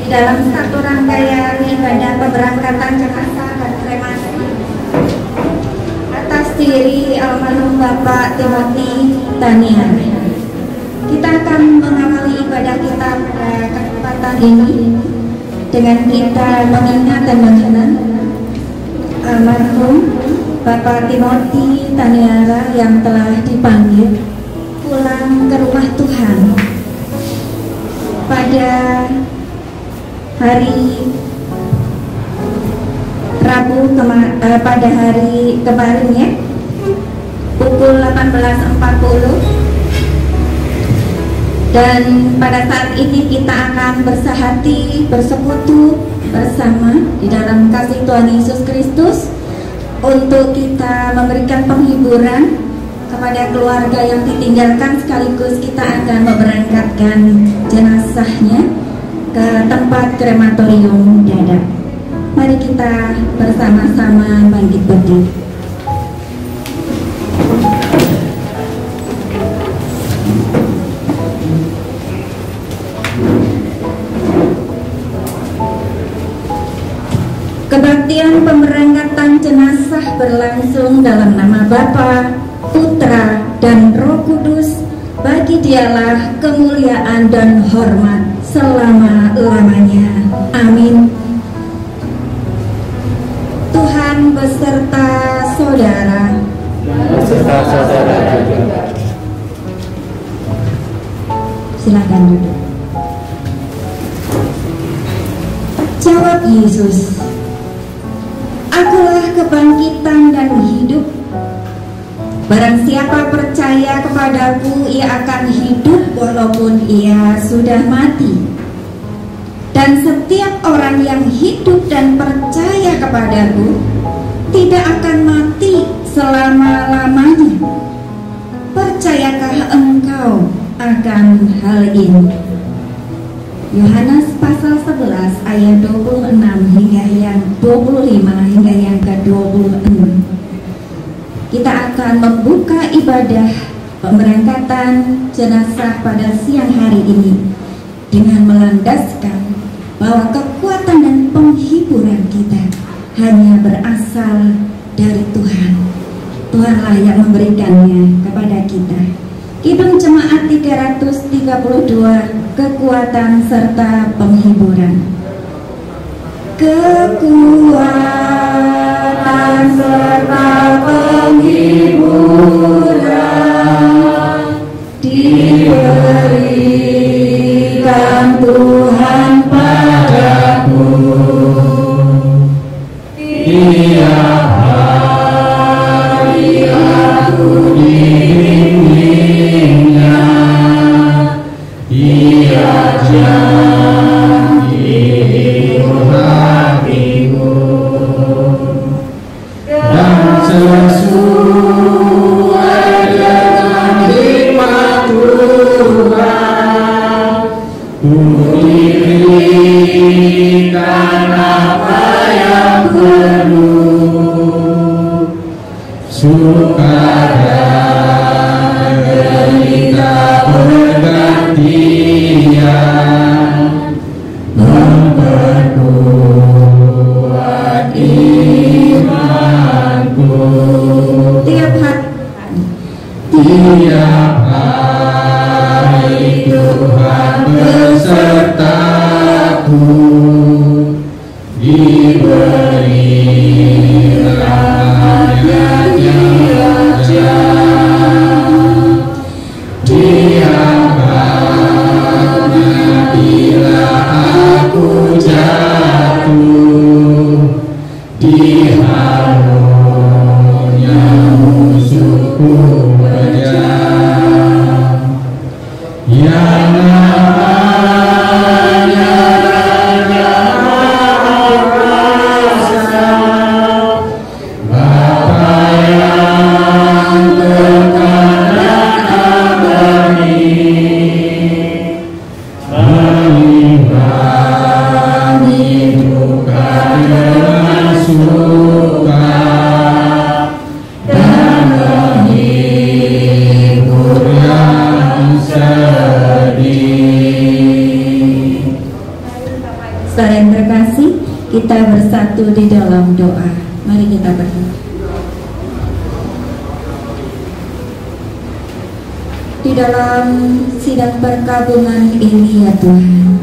dalam satu rangkaian ibadah pemberangkatan jenazah dan kremasi atas diri almarhum Bapak Timothy Taniar. Kita akan mengawali ibadah kita pada kesempatan ini dengan kita mengingat dan mengenang almarhum Bapak Timothy Taniara yang telah dipanggil pulang ke rumah Tuhan pada hari Rabu pada hari kemarin ya, pukul 18.40. Dan pada saat ini kita akan bersahati, bersekutu bersama di dalam kasih Tuhan Yesus Kristus untuk kita memberikan penghiburan kepada keluarga yang ditinggalkan, sekaligus kita akan memberangkatkan jenazahnya ke tempat krematorium Dadap. Mari kita bersama-sama bangkit berdiri. Kebaktian pemberangkatan jenazah berlangsung dalam nama Bapa, Putra, dan Roh Kudus. Bagi Dialah kemuliaan dan hormat selama-lamanya. Amin. Tuhan beserta saudara. Beserta saudara juga. Silakan duduk. Jawab Yesus, Akulah kebangkitan dan hidup. Barang siapa percaya kepadaku, ia akan hidup walaupun ia sudah mati. Dan setiap orang yang hidup dan percaya kepadaku tidak akan mati selama-lamanya. Percayakah engkau akan hal ini? Yohanes pasal 11 ayat 26 hingga yang 25 hingga yang ke-26. Kita akan membuka ibadah pemberangkatan jenazah pada siang hari ini dengan melandaskan bahwa kekuatan dan penghiburan kita hanya berasal dari Tuhan. Tuhanlah yang memberikannya kepada kita. Kidung Jemaat 332, kekuatan serta penghiburan. Kekuatan serta penghiburan diberikan Tuhan padaku. Tiap hari aku dibimbingnya, Ia janji hatiku, dan sesuai dengan hikmat Tuhan, ku diberikan apa yang perlu, sukacita derita bergantian, memperkuat imanku. Tiap hari Tuhan besertaku, diberi rahmat-Nya tiada. Diangkatnya bila aku jatuh, diharunya musuhku kejam. Yang namanya Raja Maha Kuasa, Bapa yang kekal dan abadi, mengimbangi duka dengan suka, dan menghibur yang sedih. kita bersatu di dalam doa. Mari kita berdoa. Di dalam sidang perkabungan ini ya Tuhan,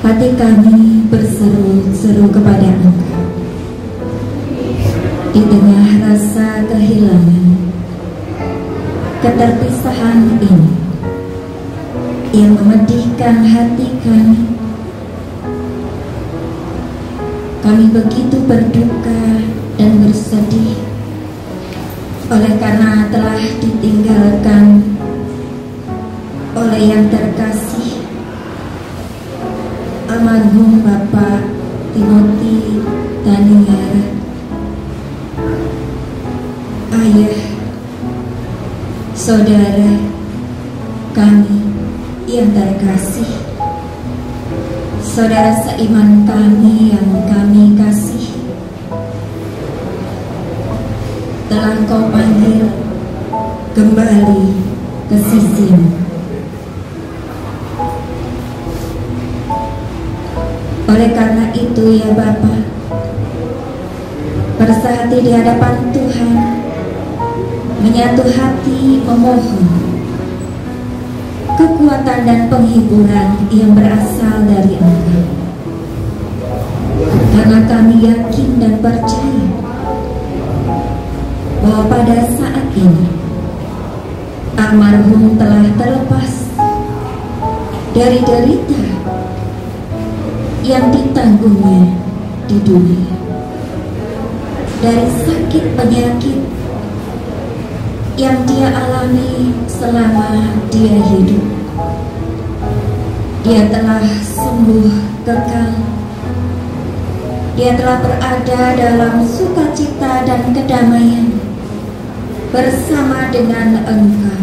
hati kami berseru-seru kepada Engkau. Di tengah rasa kehilangan, keterpisahan ini yang memedihkan hati kami begitu berduka dan bersedih oleh karena telah ditinggalkan oleh yang terkasih almarhum Bapak Timothy Taniara, ayah, saudara kami yang terkasih, saudara seiman kami yang kami kasih, telah Kau panggil kembali ke sisi-Mu. Oleh karena itu ya Bapa, bersahati di hadapan Tuhan, menyatu hati memohon kekuatan dan penghiburan yang berasal dari Engkau. Karena kami yakin dan percaya bahwa pada saat ini almarhum telah terlepas dari derita yang ditanggungnya di dunia, dari sakit penyakit yang dia alami selama dia hidup. Dia telah sembuh kekal. Dia telah berada dalam sukacita dan kedamaian bersama dengan Engkau.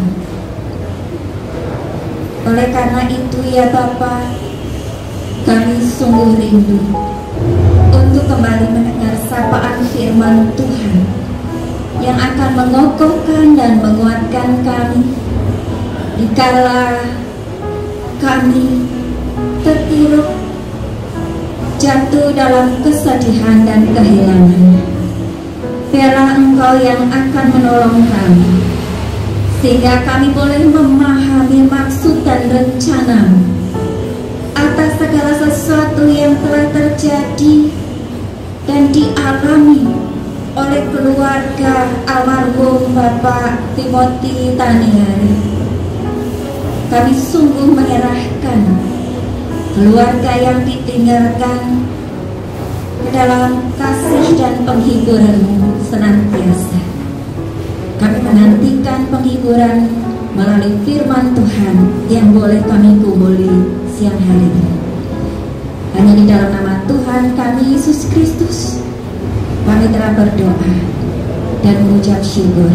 Oleh karena itu ya Bapa, kami sungguh rindu untuk kembali mendengar sapaan firman Tuhan yang akan mengokohkan dan menguatkan kami dikala kami terpuruk, jatuh dalam kesedihan dan kehilangan. Biarlah Engkau yang akan menolong kami, sehingga kami boleh memahami maksud dan rencana atas segala sesuatu yang telah terjadi dan dialami oleh keluarga almarhum Bapak Timothy Taniara. Kami sungguh menyerahkan keluarga yang ditinggalkan ke dalam kasih dan penghiburan-Mu senantiasa. Kami menantikan penghiburan melalui firman Tuhan yang boleh kami kumpuli siang hari ini. Hanya di dalam nama Tuhan kami Yesus Kristus kami telah berdoa dan mengucap syukur.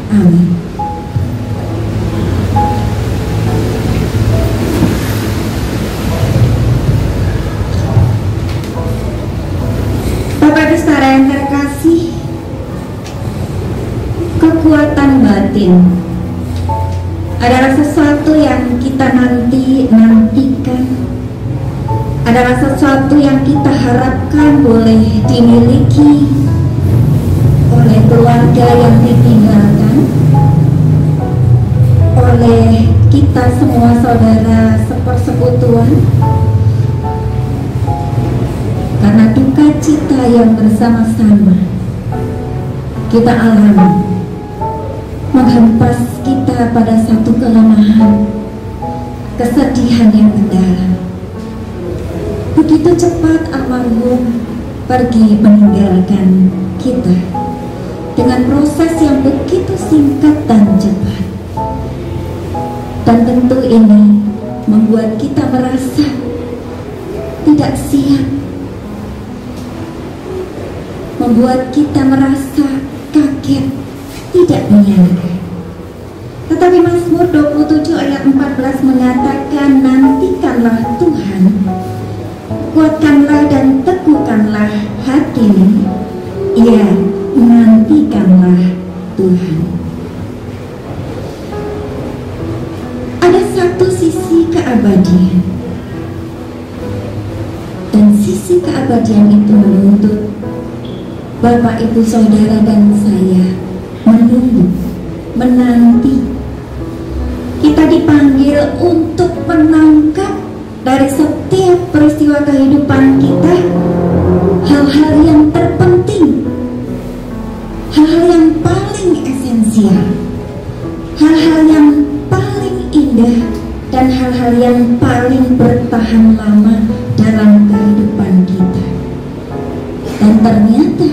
Amin. Bapak Ibu saudara yang terkasih, kekuatan batin adalah sesuatu yang kita nantikan, adalah sesuatu yang kita harapkan boleh dimiliki oleh keluarga yang ditinggalkan, oleh kita semua saudara sepersekutuan, karena duka cita yang bersama-sama kita alami menghempas kita pada satu kelemahan, kesedihan yang mendalam. Begitu cepat almarhum pergi meninggalkan kita dengan proses yang begitu singkat dan cepat. Dan tentu ini membuat kita merasa tidak siap, membuat kita merasa kaget, tidak menyangka. Tetapi Mazmur 27 ayat 14 mengatakan, nantikanlah Tuhan, kuatkanlah dan teguhkanlah hatimu, ya nantikanlah Tuhan. Ada satu sisi keabadian dan sisi keabadian itu menuntut Bapak, Ibu, Saudara, dan saya menunggu, menanti. Kita dipanggil untuk menangkap dari setiap peristiwa kehidupan kita hal-hal yang terpenting, hal-hal yang paling esensial, hal-hal yang paling indah, dan hal-hal yang paling bertahan lama dalam kehidupan kita. Dan ternyata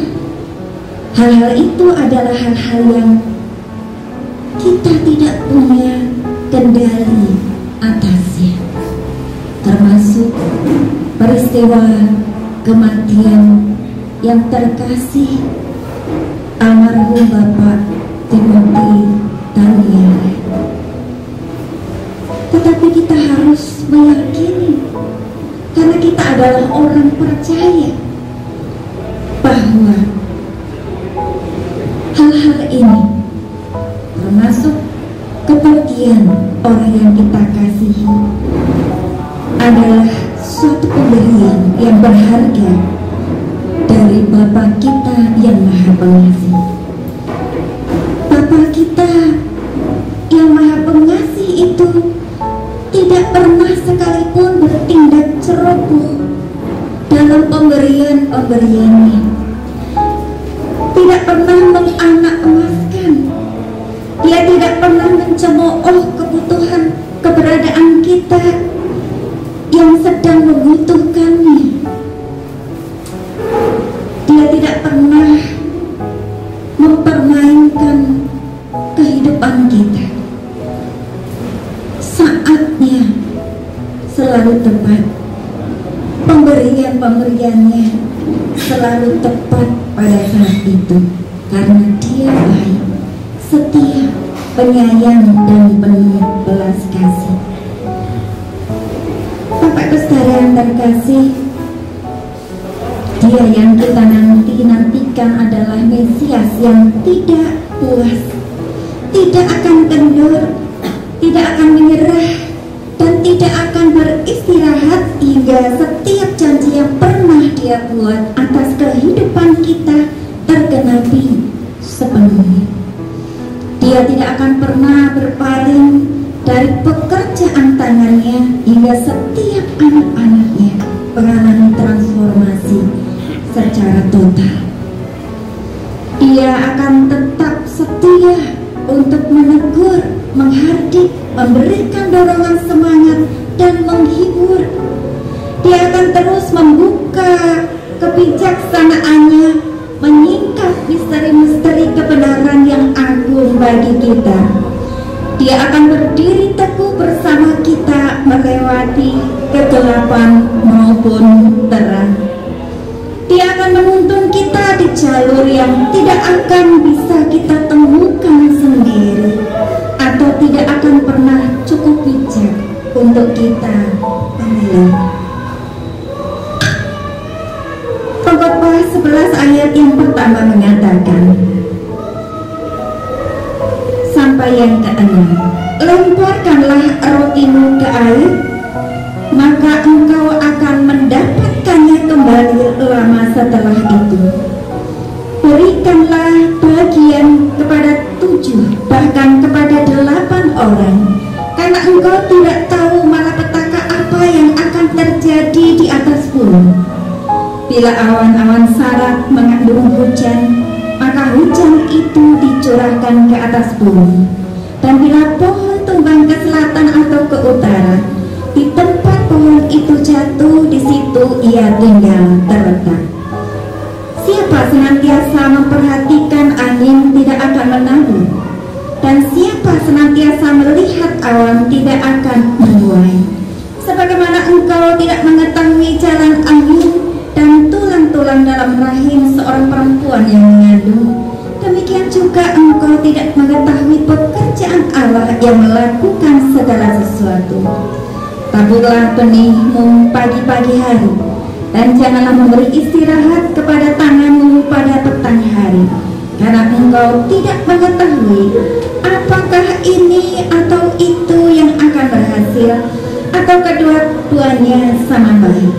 hal-hal itu adalah hal-hal yang kita tidak punya kendali atasnya, termasuk peristiwa kematian yang terkasih almarhum Bapak Timothy Daniel. Tetapi kita harus meyakini, karena kita adalah orang percaya, bahwa hal-hal ini, termasuk kepergian orang yang kita kasihi, adalah suatu pemberian yang berharga dari Bapa kita yang Maha Pengasih. Bapa kita yang Maha Pengasih itu tidak pernah sekalipun bertindak ceroboh dalam pemberian-pemberiannya, tidak pernah menganak-emaskan. Dia tidak pernah mencemooh kebutuhan keberadaan kita yang sedang membutuhkannya. Dia tidak pernah mempermainkan kehidupan kita. Saatnya selalu tepat, pemberian-pemberiannya selalu tepat pada saat itu, karena Dia baik, setia, penyayang, dan penuh belas kasih. Bapak Ibu sekalian terkasih, Dia yang kita nantikan adalah Mesias yang tidak puas, tidak akan kendor, tidak akan menyerah, dan tidak akan beristirahat hingga setiap janji yang pernah Dia buat atas kehidupan kita tergenapi sepenuhnya. Dia tidak akan pernah berpaling dari pekerjaan tangannya hingga setiap anak-anaknya mengalami transformasi secara total. Dia akan tetap setia untuk menegur, menghardik, memberikan dorongan semangat, dan menghibur. Dia akan terus membuka kebijaksanaannya, menyingkap misteri-misteri kebenaran yang agung bagi kita. Dia akan berdiri teguh bersama kita melewati kegelapan maupun terang. Dia akan menuntun kita di jalur yang tidak akan bisa kita temukan sendiri, atau tidak akan pernah cukup bijak untuk kita memilih. Pengkhotbah 11 ayat yang pertama mengatakan, sampai yang ke-6, lemparkanlah rotimu ke air, maka engkau akan mendapatkannya kembali lama setelah itu. Berikanlah bagian kepada 7, bahkan kepada 8 orang, karena engkau tidak tahu malapetaka apa yang akan terjadi di atas bumi. Bila awan-awan sarat mengandung hujan, maka hujan itu dicurahkan ke atas bumi. Dan bila pohon tumbang ke selatan atau ke utara, di tempat pohon itu jatuh, di situ ia tinggal terletak. Siapa senantiasa memperhatikan angin tidak akan menabur, dan siapa senantiasa melihat awan tidak akan menuai. Sebagaimana engkau tidak mengetahui jalan angin dan tulang-tulang dalam rahim seorang perempuan yang mengandung, demikian juga engkau tidak mengetahui pekerjaan Allah yang melakukan segala sesuatu. Taburlah benihmu pagi-pagi hari, dan janganlah memberi istirahat kepada tanganmu pada petang hari, karena engkau tidak mengetahui apakah ini atau itu yang akan berhasil, atau kedua-duanya sama baik.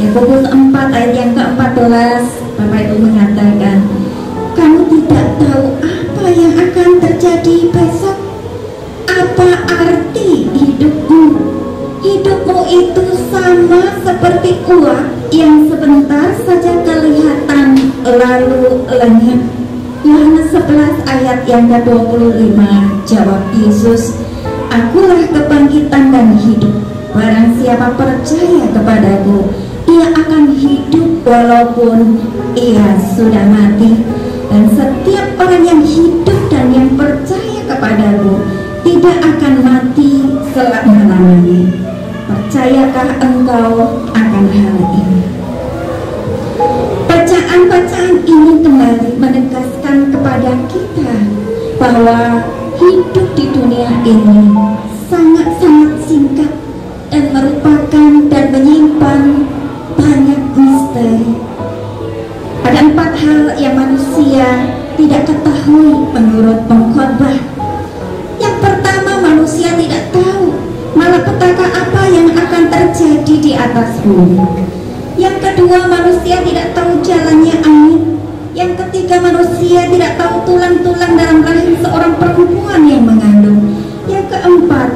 Yakobus 4 ayat yang ke-14, Bapak Ibu mengatakan, kamu tidak tahu apa yang akan terjadi besok. Apa arti hidupmu? Hidupmu itu sama seperti uap yang sebentar saja kelihatan lalu lenyap. Yohanes 11 ayat yang ke-25, jawab Yesus, akulah kebangkitan dan hidup. Barang siapa percaya kepadaku, ia akan hidup walaupun ia sudah mati. Dan setiap orang yang hidup dan yang percaya kepadaku tidak akan mati selama-lamanya. Percayakah engkau akan hal ini? Bacaan-bacaan ini kembali menegaskan kepada kita bahwa hidup di dunia ini sangat-sangat singkat dan merupakan dan menyimpan banyak misteri. Ada 4 hal yang manusia tidak ketahui menurut pengkhotbah. Yang pertama, manusia tidak tahu malapetaka apa yang akan terjadi di atas bumi. Yang kedua, manusia tidak tahu jalannya angin. Yang ketiga, manusia tidak tahu tulang-tulang dalam rahim seorang perempuan yang mengandung. Yang keempat,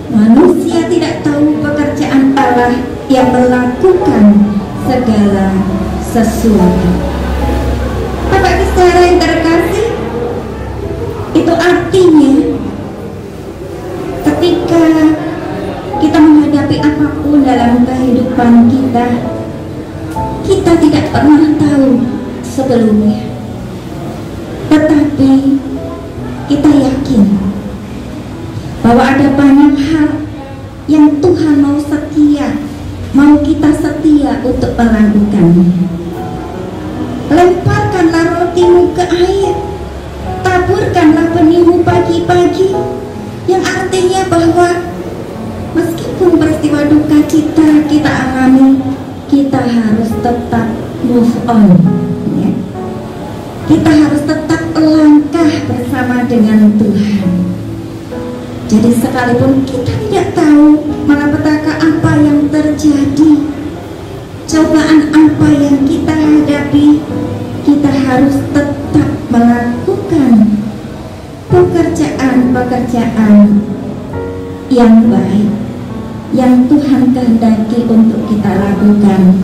manusia tidak tahu pekerjaan Allah yang melakukan segala sesuatu. Bapak Ibu saudara yang terkasih, itu artinya ketika kita menghadapi apapun dalam kehidupan kita, kita tidak pernah tahu sebelumnya, tetapi kita yakin bahwa ada banyak hal yang Tuhan mau setia, mau kita setia untuk melakukannya. Lemparkanlah rotimu ke air, taburkanlah benihmu pagi-pagi, yang artinya bahwa meskipun peristiwa duka cita kita alami, kita harus tetap move on, ya. Kita harus tetap melangkah bersama dengan Tuhan. Jadi sekalipun kita tidak tahu malapetaka apa yang terjadi, cobaan apa yang kita hadapi, kita harus tetap melakukan pekerjaan-pekerjaan yang baik yang Tuhan kehendaki untuk kita lakukan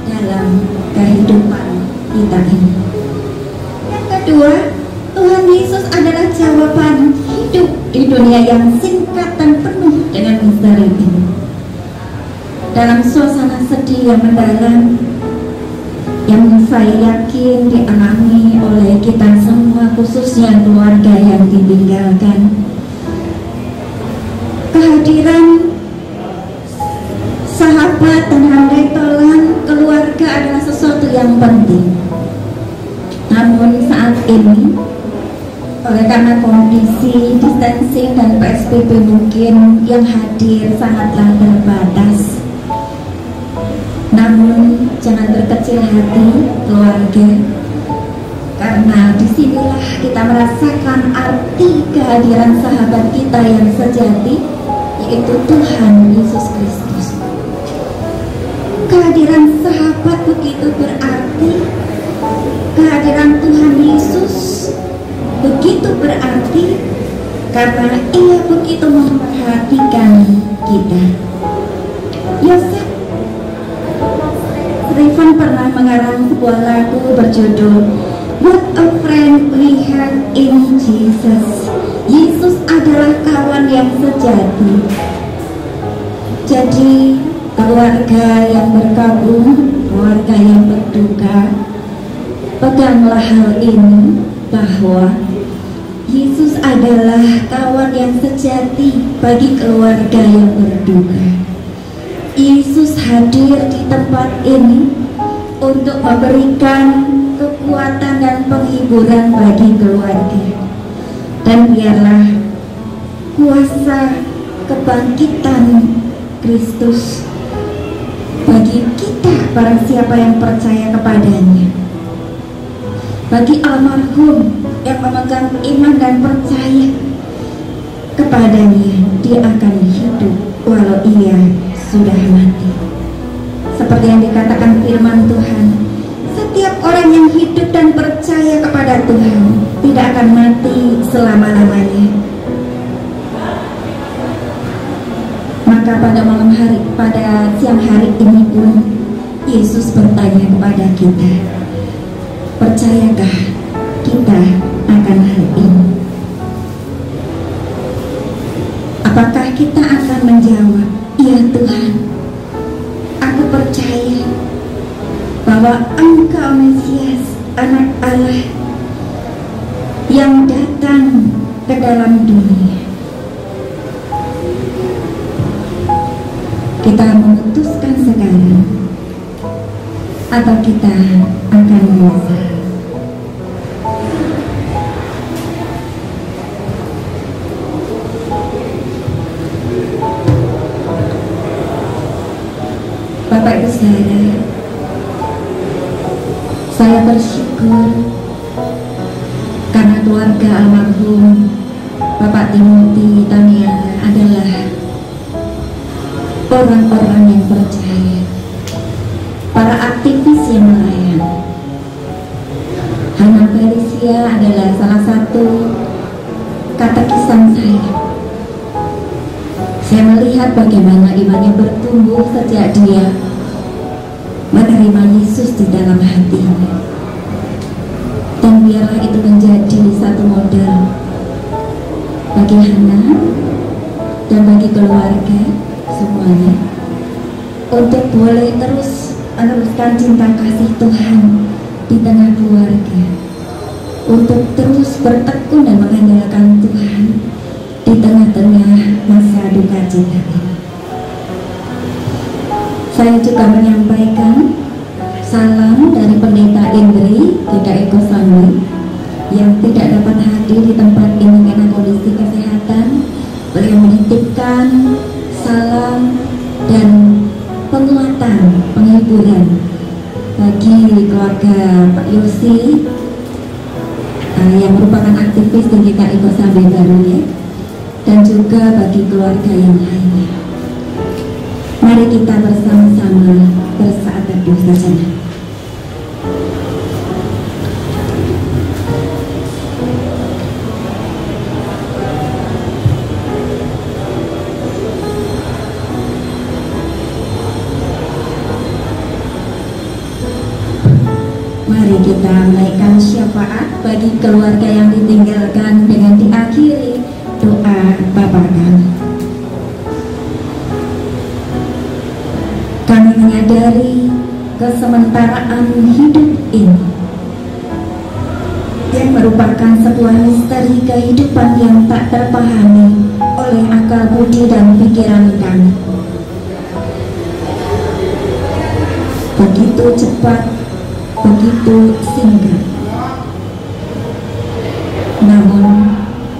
dalam kehidupan kita ini. Yang kedua, Tuhan Yesus adalah jawaban hidup di dunia yang singkat dan penuh dengan misteri ini. Dalam suasana sedih yang mendalam, yang saya yakin dialami oleh kita semua, khususnya keluarga yang ditinggalkan, kehadiran sahabat dan handai tolan keluarga adalah sesuatu yang penting. Namun saat ini, oleh karena kondisi distancing dan PSBB mungkin yang hadir sangatlah terbatas. Namun jangan berkecil hati keluarga, karena disinilah kita merasakan arti kehadiran sahabat kita yang sejati, yaitu Tuhan Yesus Kristus. Kehadiran sahabat begitu berarti, kehadiran Tuhan Yesus begitu berarti, karena Ia begitu memperhatikan kita. Yosef Rifan pernah mengarang sebuah lagu berjudul What a Friend We Have in Jesus. Yesus adalah kawan yang sejati. Jadi keluarga yang berkabung, keluarga yang berduka, peganglah hal ini, bahwa Yesus adalah kawan yang sejati bagi keluarga yang berduka. Yesus hadir di tempat ini untuk memberikan kekuatan dan penghiburan bagi keluarga. Dan biarlah kuasa kebangkitan Kristus bagi kita, barang siapa yang percaya kepadanya, bagi almarhum yang memegang iman dan percaya kepadanya, dia akan hidup walau ia sudah mati. Seperti seperti yang dikatakan firman Tuhan, setiap orang yang hidup dan percaya kepada Tuhan tidak akan mati selama-lamanya. Maka pada siang hari ini pun Yesus bertanya kepada kita, percayakah kita akan hal ini? Apakah kita akan menjawab, ya Tuhan, aku percaya bahwa Engkau Mesias, Anak Allah yang datang ke dalam dunia. Kita memutuskan sekarang atau kita akan menyesal? Bapak Ibu Saudara, saya bersyukur karena keluarga almarhum Bapak Timothy Tamiara adalah orang-orang yang percaya, para aktivis yang melayani. Hana Felicia adalah salah satu katekisan saya. Saya melihat bagaimana imannya bertumbuh sejak dia menerima Yesus di dalam hatinya. Dan biarlah itu menjadi satu model bagi Hana dan bagi keluarga semuanya untuk boleh terus meneruskan cinta kasih Tuhan di tengah keluarga, untuk terus bertekun dan mengandalkan Tuhan di tengah-tengah masa duka cita ini. Saya juga menyampaikan salam dari Pendeta Indri GKI Kosambi yang tidak dapat hadir di tempat ini karena kondisi kesehatan. Beliau menitipkan salam dan penguatan, penghiburan bagi keluarga Pak Yosi yang merupakan aktivis di GKI Kosambi baru ya, dan juga bagi keluarga yang lainnya. Mari kita bersama-sama bersaat teduh sejenak. Mari kita menaikkan syafaat bagi keluarga yang ditinggalkan dengan diakhiri doa Bapa kami. Kami menyadari kesementaraan hidup ini yang merupakan sebuah misteri kehidupan yang tak terpahami oleh akal budi dan pikiran kami. Begitu cepat, begitu singkat. Namun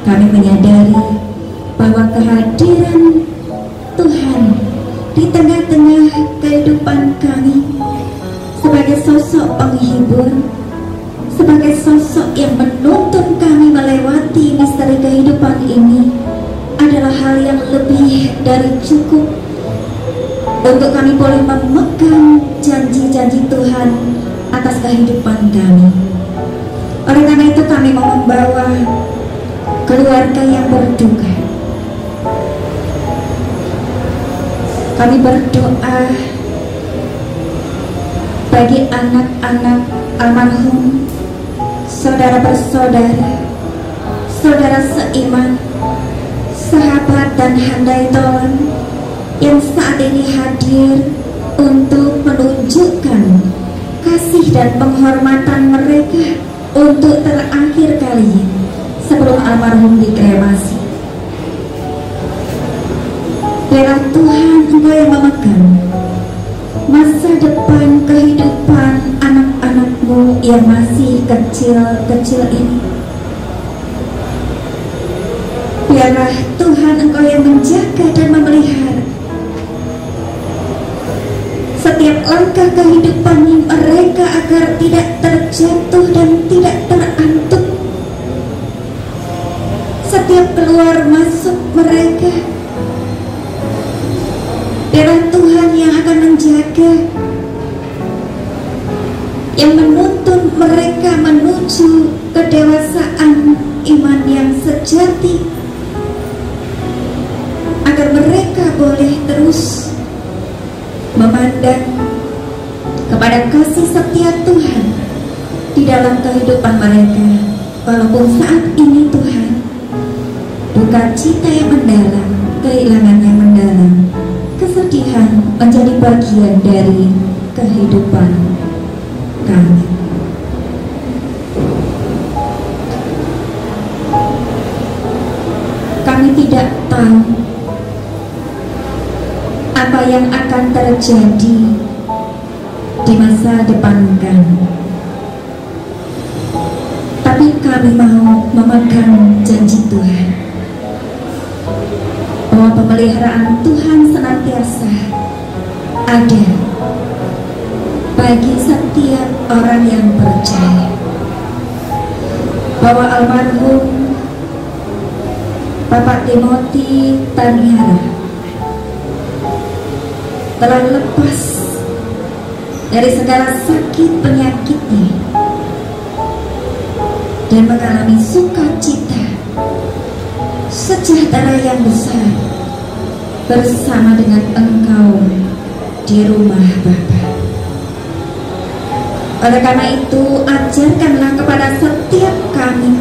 kami menyadari bahwa kehadiran Tuhan di tengah-tengah kehidupan kami sebagai sosok penghibur, sebagai sosok yang menuntun kami melewati misteri kehidupan ini adalah hal yang lebih dari cukup untuk kami boleh memegang janji-janji Tuhan atas kehidupan kami. Oleh karena itu kami mau membawa keluarga yang berduka. Kami berdoa bagi anak-anak almarhum, saudara bersaudara, saudara seiman, sahabat dan handai tolan yang saat ini hadir untuk menunjukkan kasih dan penghormatan mereka untuk terakhir kalinya sebelum almarhum dikremasi. Biarlah Tuhan Engkau yang memegang masa depan kehidupan anak-anak-Mu yang masih kecil-kecil ini. Biarlah Tuhan Engkau yang menjaga dan memelihara setiap langkah kehidupan mereka agar tidak terjatuh dan tidak terantuk. Setiap keluar masuk mereka, biarlah Tuhan yang akan menjaga menuju kedewasaan iman yang sejati, agar mereka boleh terus memandang kepada kasih setia Tuhan di dalam kehidupan mereka. Walaupun saat ini Tuhan, duka cita yang mendalam, kehilangan yang mendalam, kesedihan menjadi bagian dari kehidupan kami. Kami tidak tahu apa yang akan terjadi di masa depan kami, tapi kami mau memegang janji Tuhan bahwa pemeliharaan Tuhan senantiasa ada bagi setiap orang yang percaya, bahwa almarhum Bapak Timothy Taniara telah lepas dari segala sakit penyakitnya dan mengalami sukacita, sejahtera yang besar bersama dengan Engkau di rumah Bapa. Oleh karena itu, ajarkanlah kepada setiap kami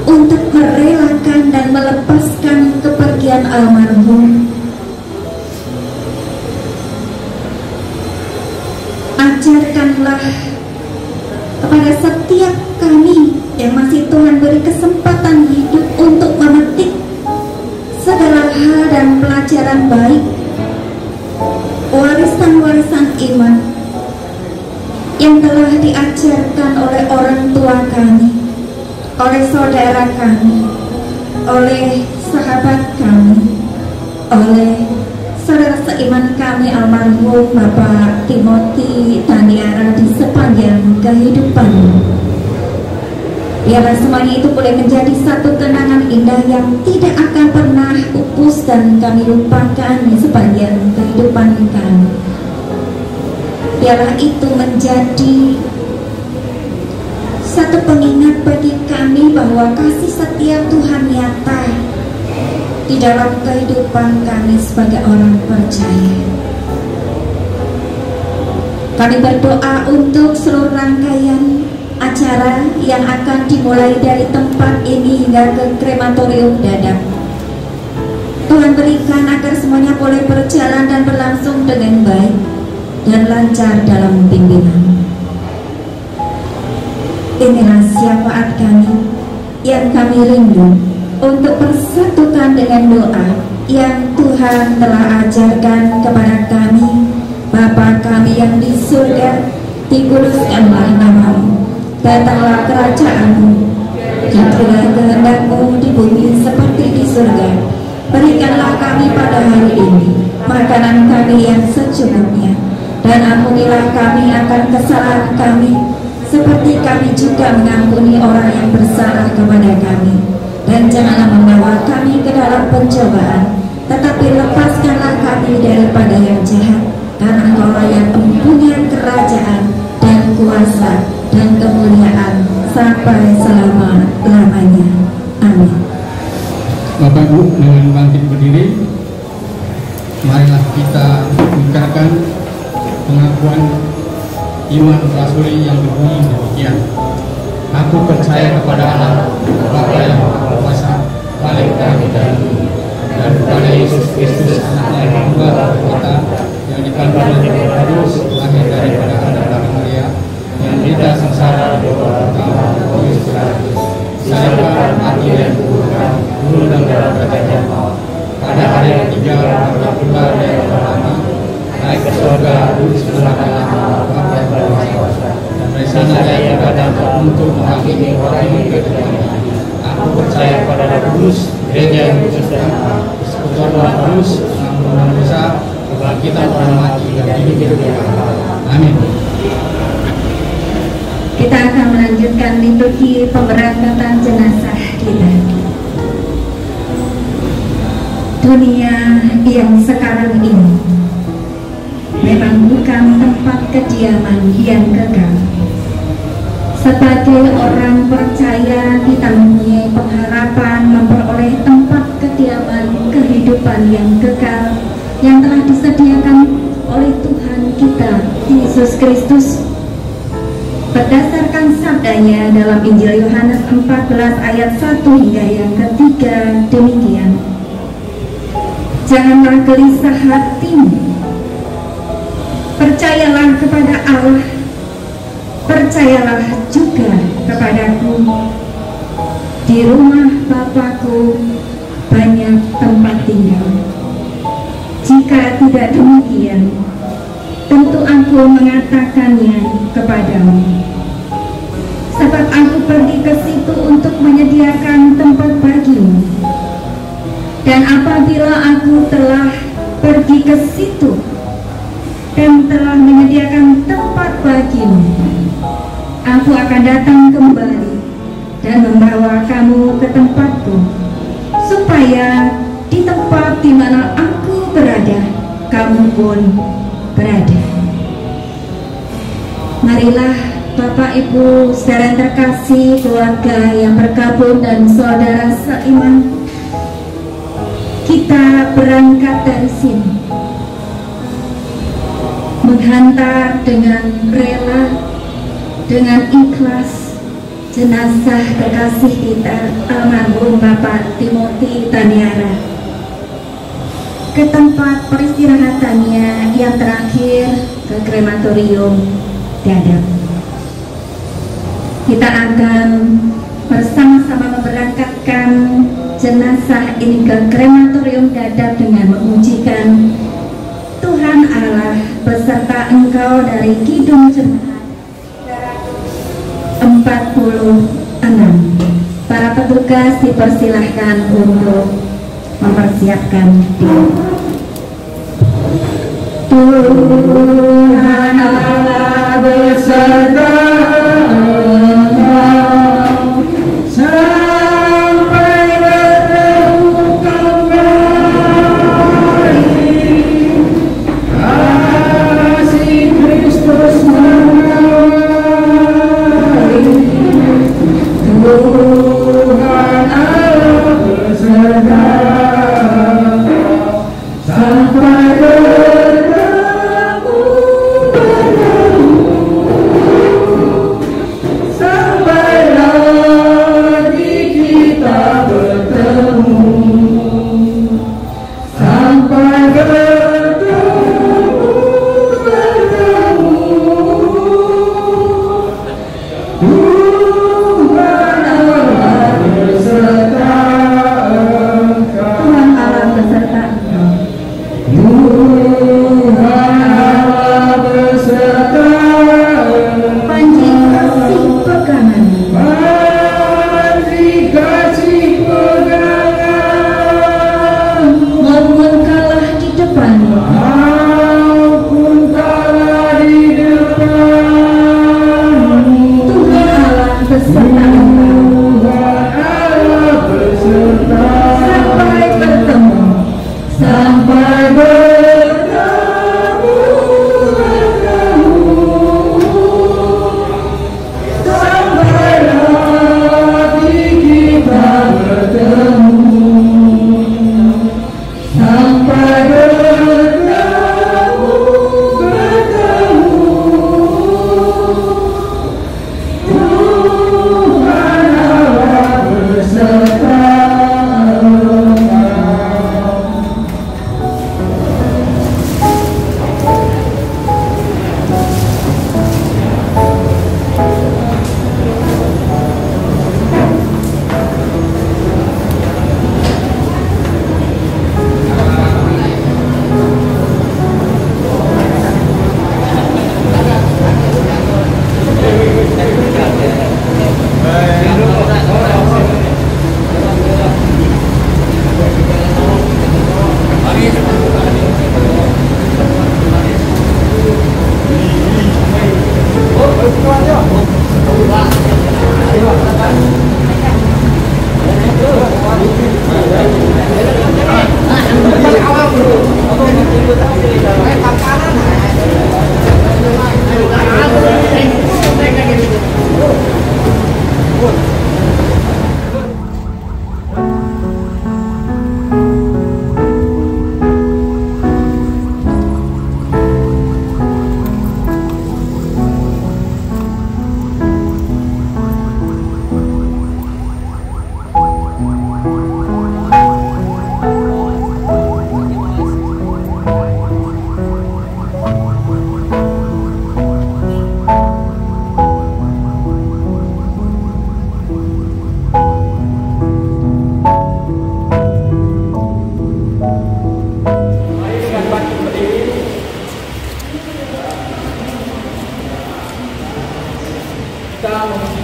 untuk merelakan dan melepaskan kepergian almarhum. Ajarkanlah kepada setiap kami yang masih Tuhan beri kesempatan hidup untuk memetik segala hal dan pelajaran baik, warisan-warisan iman yang telah diajarkan oleh orang tua kami, oleh saudara kami, oleh sahabat kami, oleh saudara seiman kami almarhum Bapak Timothy Taniara di sepanjang kehidupan. Biarlah semuanya itu boleh menjadi satu kenangan indah yang tidak akan pernah pupus dan kami lupakan di sepanjang kehidupan kami. Biarlah itu menjadi satu pengingat bagi kami bahwa kasih setia Tuhan nyata di dalam kehidupan kami sebagai orang percaya. Kami berdoa untuk seluruh rangkaian acara yang akan dimulai dari tempat ini hingga ke krematorium Dadap. Tuhan berikan agar semuanya boleh berjalan dan berlangsung dengan baik dan lancar dalam pimpinan. Inilah syafaat kami yang kami rindu untuk persatukan dengan doa yang Tuhan telah ajarkan kepada kami. Bapa kami yang di surga, dikuduskanlah namamu, datanglah kerajaanmu, jadilah kehendak-Mu di bumi seperti di surga. Berikanlah kami pada hari ini makanan kami yang secukupnya, dan ampunilah kami akan kesalahan kami, seperti kami juga mengampuni orang yang bersalah kepada kami. Dan janganlah membawa kami ke dalam pencobaan, tetapi lepaskanlah kami daripada yang jahat, karena Engkau yang mempunyai kerajaan dan kuasa dan kemuliaan sampai selama-lamanya. Amin. Bapak Ibu, dengan bangkit berdiri, marilah kita mengucapkan pengakuan iman rasuli yang berbunyi demikian. Aku percaya kepada Allah, Bapa yang Maha Kuasa, Bapa kami dari bumi, dan kepada Yesus Kristus, Anaknya yang tunggal kita, yang dikandung oleh Roh Kudus, lahir daripada Adam dan Maria, yang menderita sengsara di bawah Yesus Kristus, disalibkan, mati dan dikuburkan, turun dalam kerajaan maut. Pada hari yang ketiga, bangkit pula dari orang mati, naik ke surga, duduk sebelah kanan Allah Bapa yang berkuasa, dan dari sana Dia berkata untuk menghakimi orang hidup dan mati. Aku percaya pada Roh Kudus, gereja yang kudus dan persekutuan Roh Kudus, pengampunan dosa, kebangkitan orang mati dan hidup yang kekal. Amin. Kita akan melanjutkan liturgi pemberangkatan jenazah kita. Dunia yang sekarang ini memang bukan tempat kediaman yang kekal. Sebagai orang percaya, kita mempunyai pengharapan memperoleh tempat kediaman kehidupan yang kekal yang telah disediakan oleh Tuhan kita Yesus Kristus. Berdasarkan sabdanya dalam Injil Yohanes 14 ayat 1 hingga yang ketiga demikian. Janganlah gelisah hatimu, percayalah kepada Allah, percayalah juga kepadaku. Di rumah Bapakku banyak tempat tinggal. Jika tidak demikian, tentu aku mengatakannya kepadamu. Sebab aku pergi ke situ untuk menyediakan tempat bagimu. Dan apabila aku telah pergi ke situ dan telah menyediakan tempat bagimu, aku akan datang kembali dan membawa kamu ke tempatku, supaya di tempat di mana aku berada, kamu pun berada. Marilah Bapak Ibu saudara terkasih, keluarga yang bergabung dan saudara seiman, kita berangkat dari sini menghantar dengan rela, dengan ikhlas jenazah kekasih kita almarhum Bapak Timothy Taniara ke tempat peristirahatannya yang terakhir, ke krematorium Dadap. Kita akan bersama-sama memberangkatkan jenazah ini ke krematorium Dadap dengan memujikan Tuhan Allah beserta Engkau dari Kidung Jemaat 46. Para petugas dipersilahkan untuk mempersiapkan diri. Tuhan Allah beserta engkau sampai bertemu kembali. Kasih Kristus mengawali. Tuhan Allah beserta sampai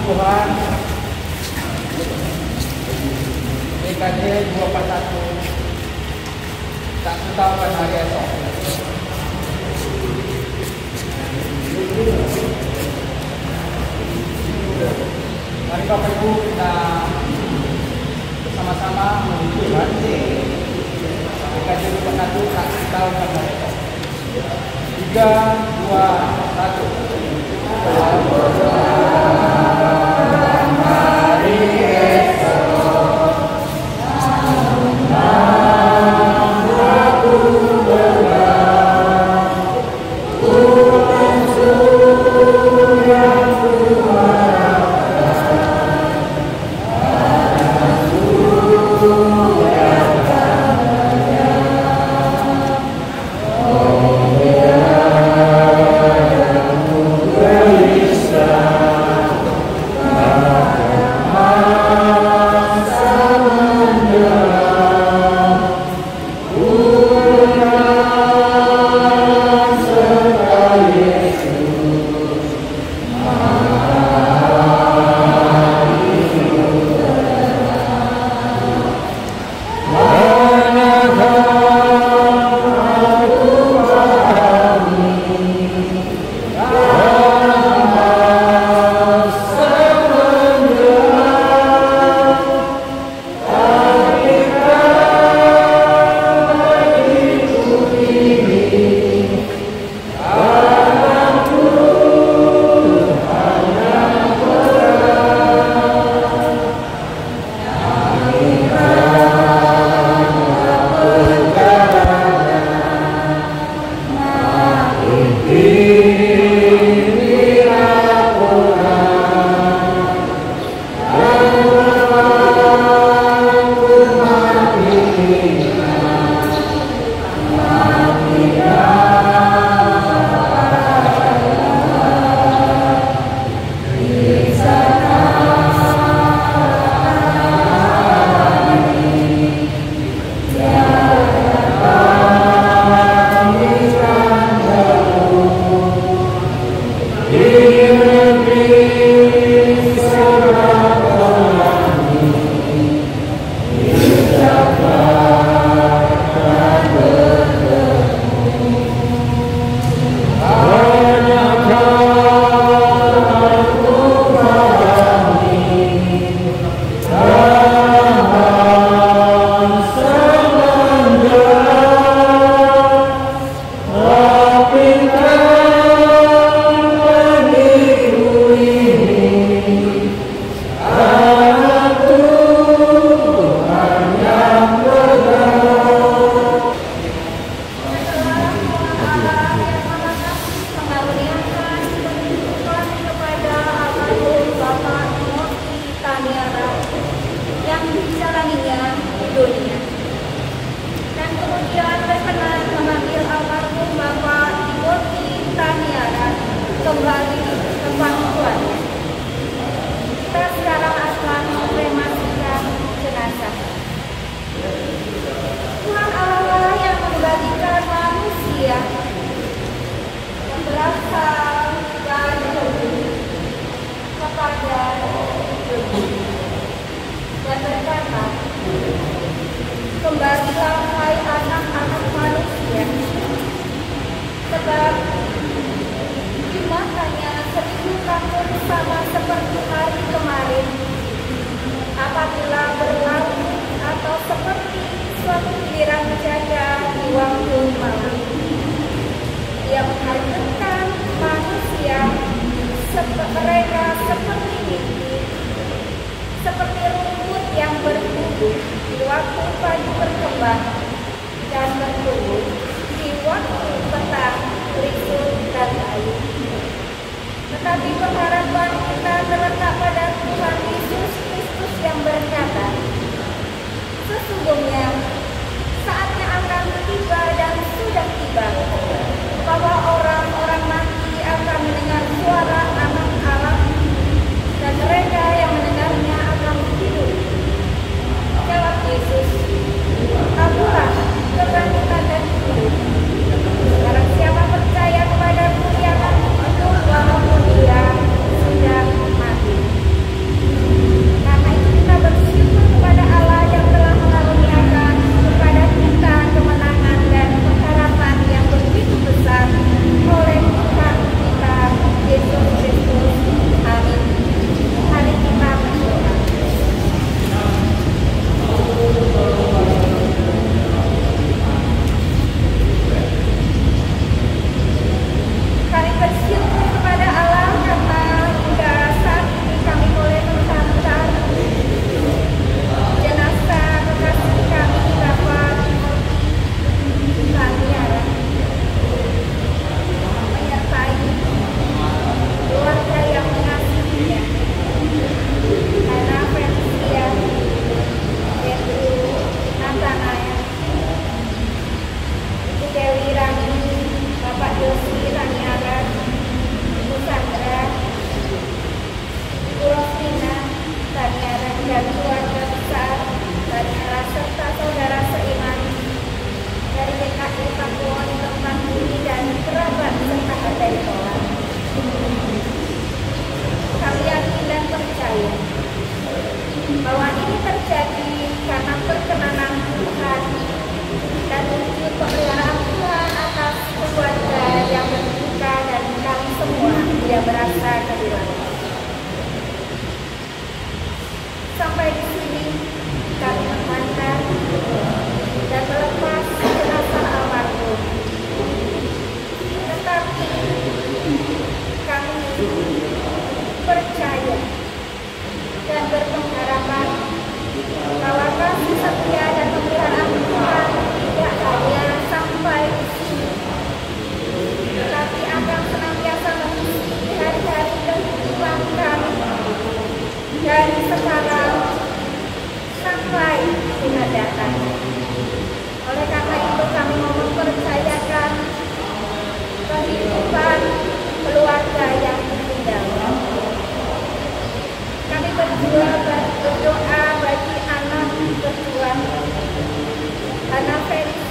Tuhan DKJ 241 tak ketahuan hari esok. Mari Bapak Ibu kita bersama-sama menunjukkan DKJ 241 tak ketahuan hari esok. 3, 2,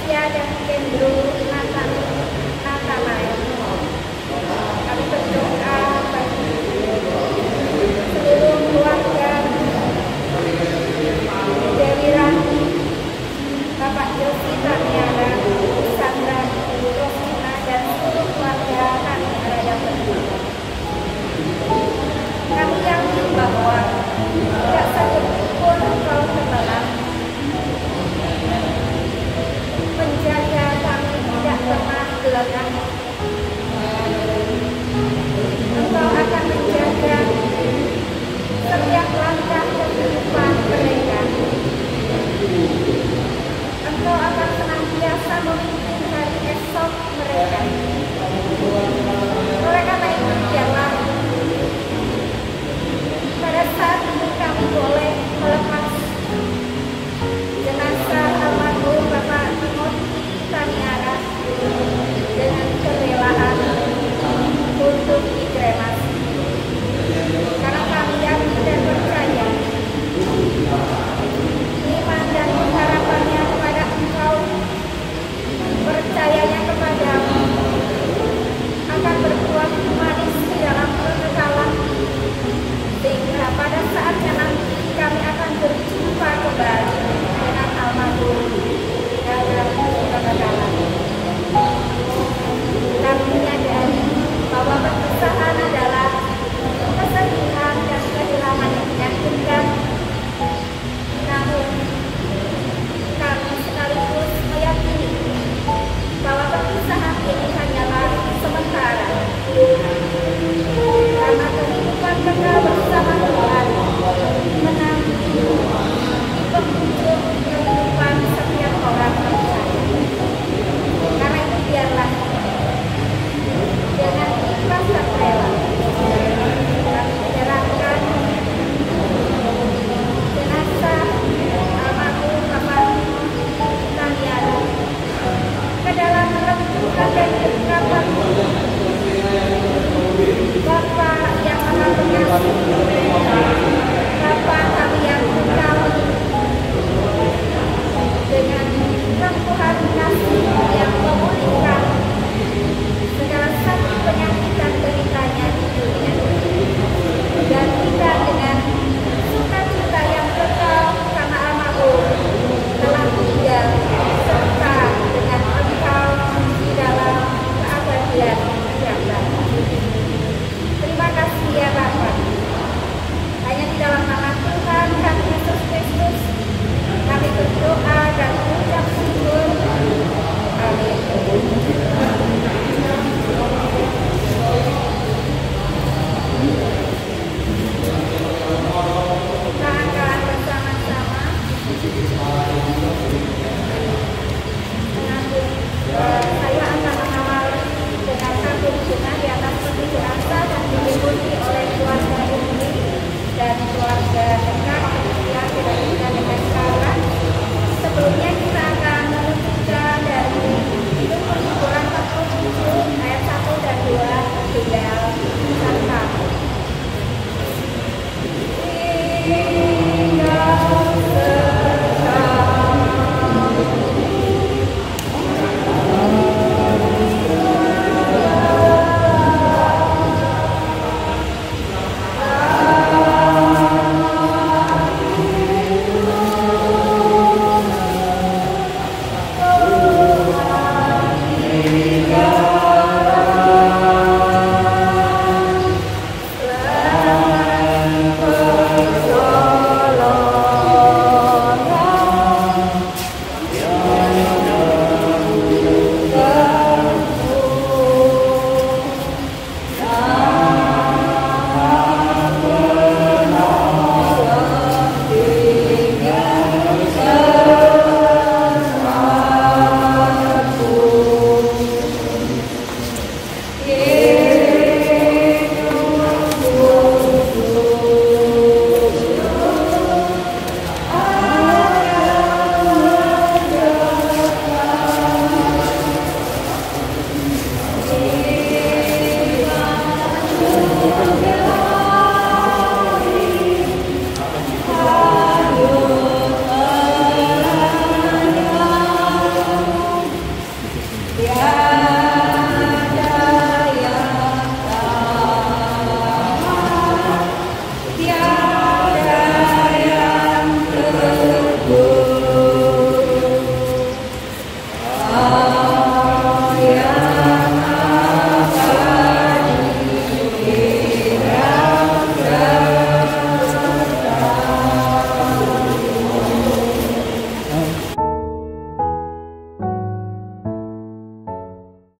Patricia dan Kendro Natanael. Kami berdoa bagi seluruh keluarga Dewi Rani, Bapak Yosi Tamiara, Sandra, Rosina, dan seluruh keluarga kami Raya Penuh. Kami yakin bahwa tidak satu pun kaum sebelah menjaga kami tidak pernah gelap